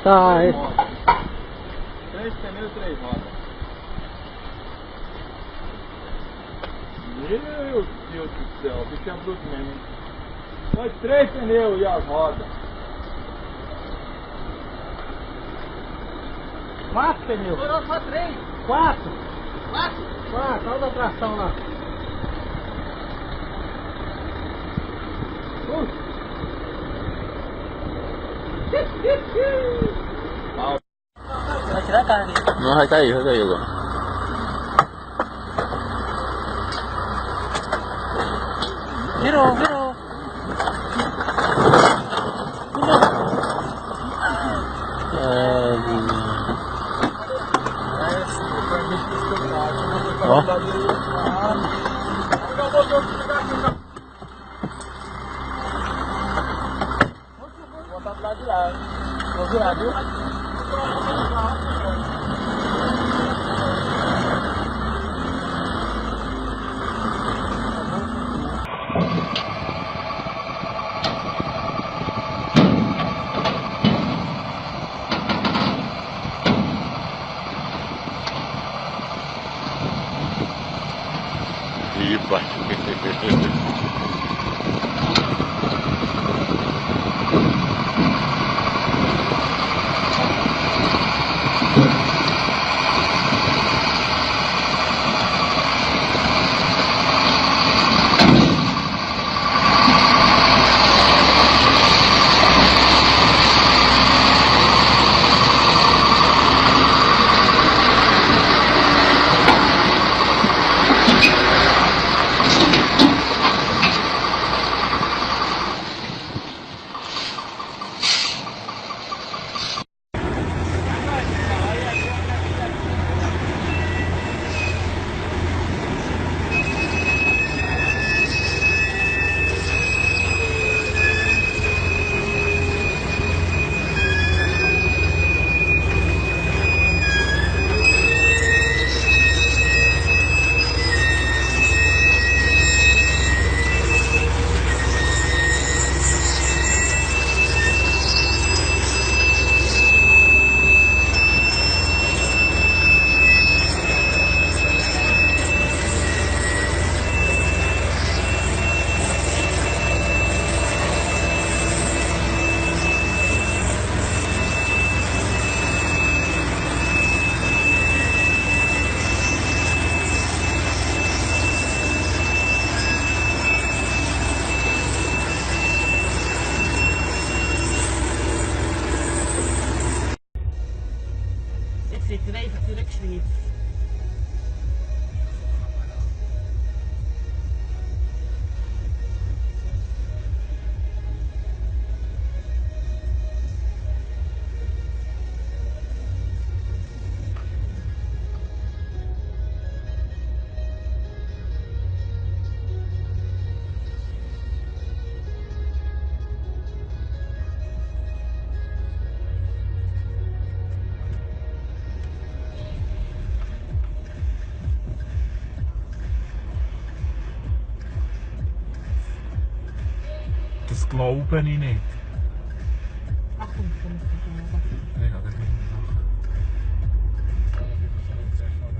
Tá, 3 pneus e 3 rodas. Meu Deus do céu, o bicho é bruto mesmo. Só 3 pneus e as rodas. 4 pneus. Não, só 3. 4. 4? 4, olha a tração lá. Vai tirar a carga. Não, vai cair agora. Virou, virou. Ó. Vou botar do lado de lá. Vou virar, viu? Iba. zit er even natuurlijk niet. Das glaube ich nicht. Achtung, ich kann nicht Ja, das ist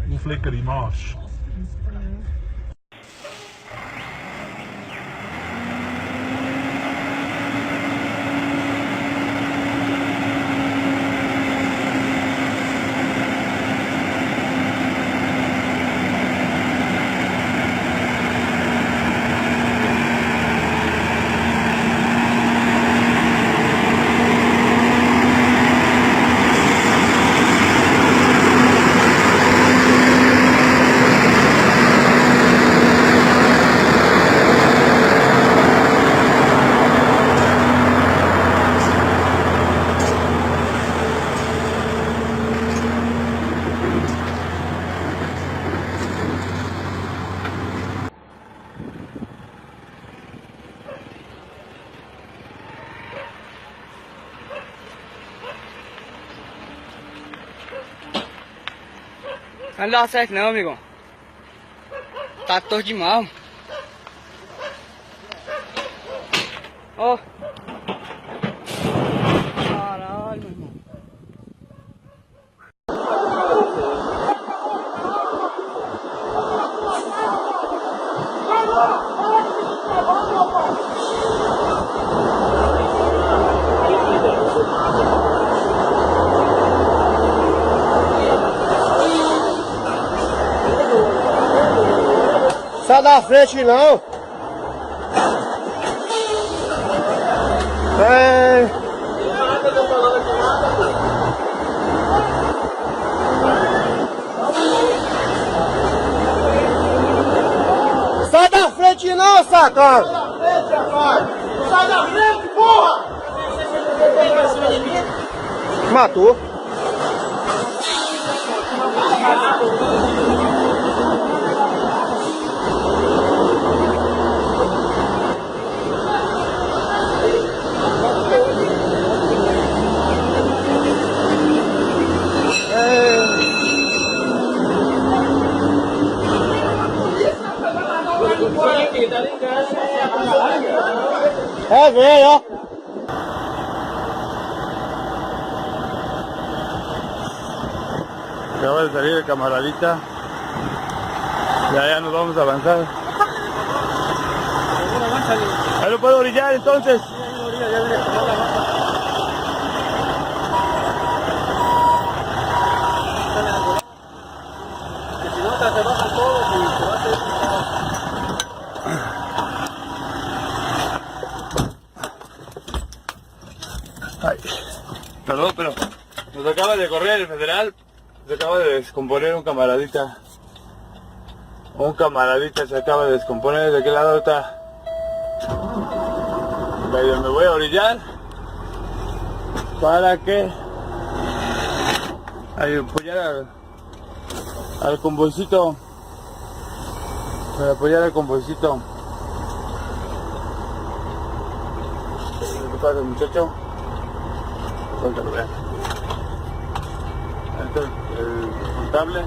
nicht. Aufleger im Arsch. Não dá certo não, amigo. Tá torto demais. Ó. Caralho, meu irmão. Sai da frente não! Sai da frente não, sacana! Sai da frente, porra! Matou. É, velho, ó. Acaba de salir el camaradita. Ya nos vamos a avanzar. ¿Ahí lo puedo orillar entonces? Si no, se bajan todos y se va a hacer. Ay, perdón, pero nos acaba de correr el federal. Se acaba de descomponer un camaradita. Un camaradita se acaba de descomponer. ¿De qué lado está? Me voy a orillar para que apoyar al convoycito. Para apoyar al convoycito. ¿Qué pasa, muchacho? Cuéntalo, vean. El contable